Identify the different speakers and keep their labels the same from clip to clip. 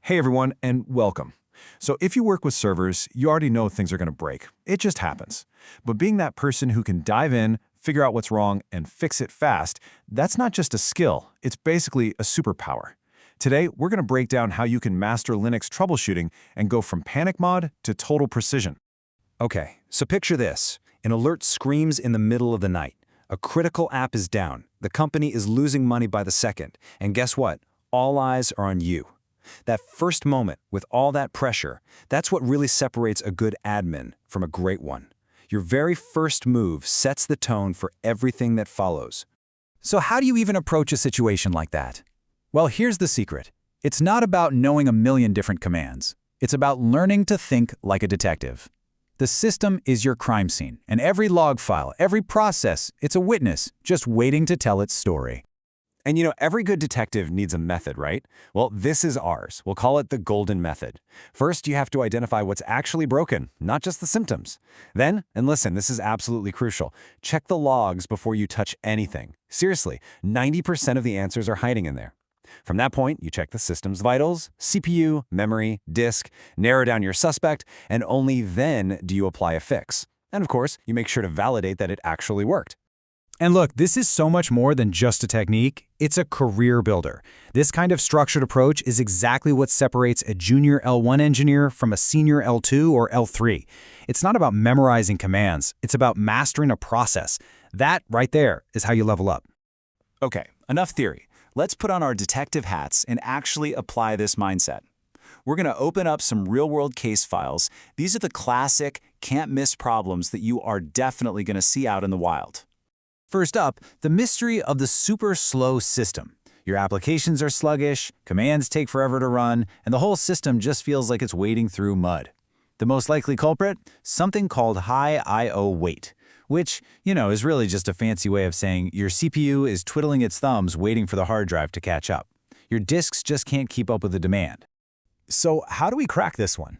Speaker 1: Hey everyone, and welcome. So if you work with servers, you already know things are going to break. It just happens. But being that person who can dive in, figure out what's wrong, and fix it fast, that's not just a skill, it's basically a superpower. Today, we're going to break down how you can master Linux troubleshooting and go from panic mod to total precision.
Speaker 2: Okay, so picture this. An alert screams in the middle of the night. A critical app is down. The company is losing money by the second. And guess what? All eyes are on you. That first moment, with all that pressure, that's what really separates a good admin from a great one. Your very first move sets the tone for everything that follows. So how do you even approach a situation like that? Well, here's the secret. It's not about knowing a million different commands. It's about learning to think like a detective. The system is your crime scene, and every log file, every process, it's a witness just waiting to tell its story.
Speaker 1: And every good detective needs a method, right? Well, this is ours. We'll call it the golden method. First, you have to identify what's actually broken, not just the symptoms. Then, and listen, this is absolutely crucial, check the logs before you touch anything. Seriously, 90% of the answers are hiding in there. From that point, you check the system's vitals, CPU, memory, disk, narrow down your suspect, and only then do you apply a fix. And of course, you make sure to validate that it actually worked.
Speaker 2: And look, this is so much more than just a technique. It's a career builder. This kind of structured approach is exactly what separates a junior L1 engineer from a senior L2 or L3. It's not about memorizing commands. It's about mastering a process. That right there is how you level up. Okay, enough theory. Let's put on our detective hats and actually apply this mindset. We're going to open up some real-world case files. These are the classic, can't-miss problems that you are definitely going to see out in the wild. First up, the mystery of the super slow system. Your applications are sluggish, commands take forever to run, and the whole system just feels like it's wading through mud. The most likely culprit? Something called high I/O wait, which, is really just a fancy way of saying your CPU is twiddling its thumbs waiting for the hard drive to catch up. Your disks just can't keep up with the demand. So how do we crack this one?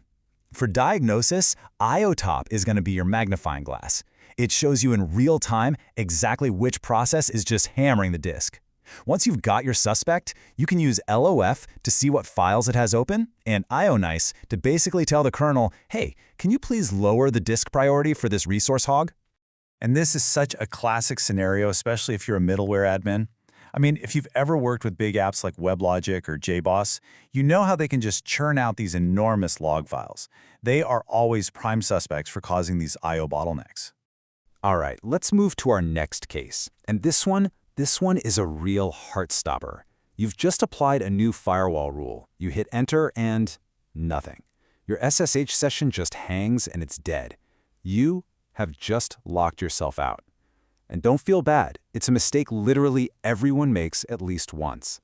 Speaker 2: For Diagnosis, IOTop is going to be your magnifying glass. It shows you in real time exactly which process is just hammering the disk. Once you've got your suspect, you can use LOF to see what files it has open, and IONice to basically tell the kernel, hey, can you please lower the disk priority for this resource hog? And this is such a classic scenario, especially if you're a middleware admin. I mean, if you've ever worked with big apps like WebLogic or JBoss, you know how they can just churn out these enormous log files. They are always prime suspects for causing these I/O bottlenecks. All right, let's move to our next case. And this one is a real heart stopper. You've just applied a new firewall rule. You hit enter and nothing. Your SSH session just hangs and it's dead. You have just locked yourself out. And don't feel bad. It's a mistake literally everyone makes at least once.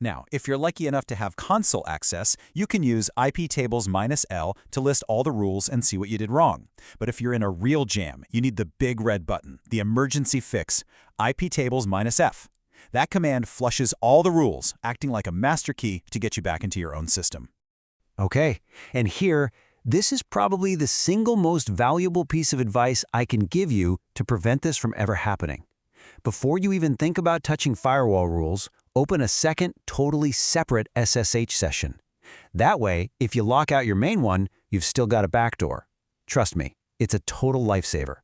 Speaker 2: Now, if you're lucky enough to have console access, you can use iptables-L to list all the rules and see what you did wrong. But if you're in a real jam, you need the big red button, the emergency fix, iptables-F. That command flushes all the rules, acting like a master key to get you back into your own system.
Speaker 3: Okay, and here, this is probably the single most valuable piece of advice I can give you to prevent this from ever happening. Before you even think about touching firewall rules, open a second, totally separate SSH session. That way, if you lock out your main one, you've still got a backdoor. Trust me, it's a total lifesaver.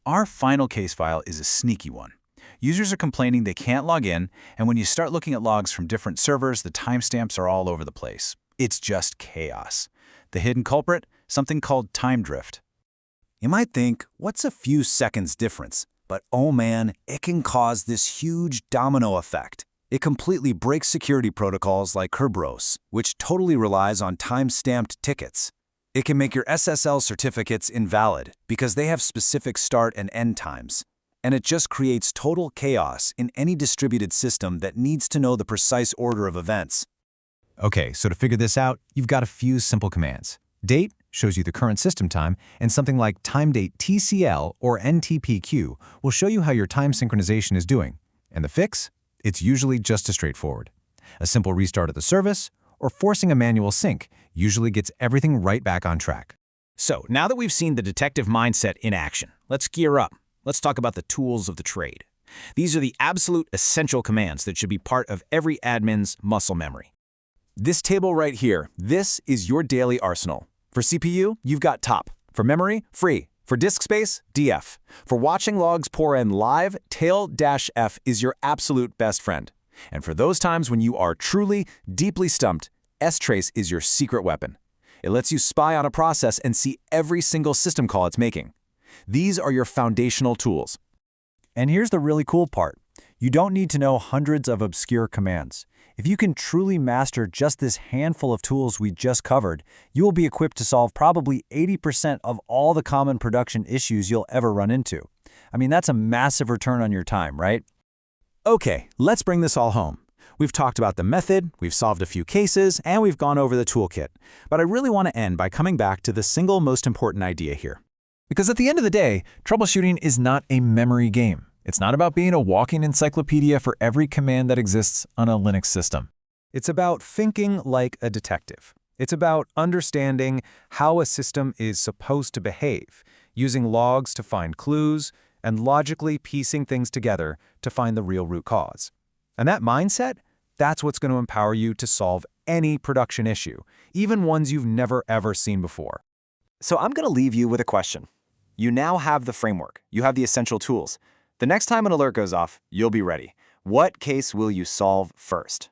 Speaker 2: Our final case file is a sneaky one. Users are complaining they can't log in, and when you start looking at logs from different servers, the timestamps are all over the place. It's just chaos. The hidden culprit? Something called time drift. You might think, what's a few seconds difference? But oh man, it can cause this huge domino effect. It completely breaks security protocols like Kerberos, which totally relies on time-stamped tickets. It can make your SSL certificates invalid because they have specific start and end times. And it just creates total chaos in any distributed system that needs to know the precise order of events. Okay, so to figure this out, you've got a few simple commands. Date shows you the current system time, and something like timedate TCL or NTPQ will show you how your time synchronization is doing. And the fix? It's usually just as straightforward. A simple restart of the service or forcing a manual sync usually gets everything right back on track.
Speaker 4: So now that we've seen the detective mindset in action, let's gear up. Let's talk about the tools of the trade. These are the absolute essential commands that should be part of every admin's muscle memory. This table right here, this is your daily arsenal. For CPU, you've got top. For memory, free. For disk space, DF. For watching logs pour in live, tail-F is your absolute best friend. And for those times when you are truly, deeply stumped, strace is your secret weapon. It lets you spy on a process and see every single system call it's making. These are your foundational tools.
Speaker 2: And here's the really cool part. You don't need to know hundreds of obscure commands. If you can truly master just this handful of tools we just covered, you will be equipped to solve probably 80% of all the common production issues you'll ever run into. I mean, that's a massive return on your time, right?
Speaker 4: Okay, let's bring this all home. We've talked about the method, we've solved a few cases, and we've gone over the toolkit. But I really want to end by coming back to the single most important idea here.
Speaker 5: Because at the end of the day, troubleshooting is not a memory game. It's not about being a walking encyclopedia for every command that exists on a Linux system.
Speaker 2: It's about thinking like a detective. It's about understanding how a system is supposed to behave, using logs to find clues, and logically piecing things together to find the real root cause. And that mindset, that's what's going to empower you to solve any production issue, even ones you've never ever seen before.
Speaker 1: So I'm going to leave you with a question. You now have the framework. You have the essential tools. The next time an alert goes off, you'll be ready. What case will you solve first?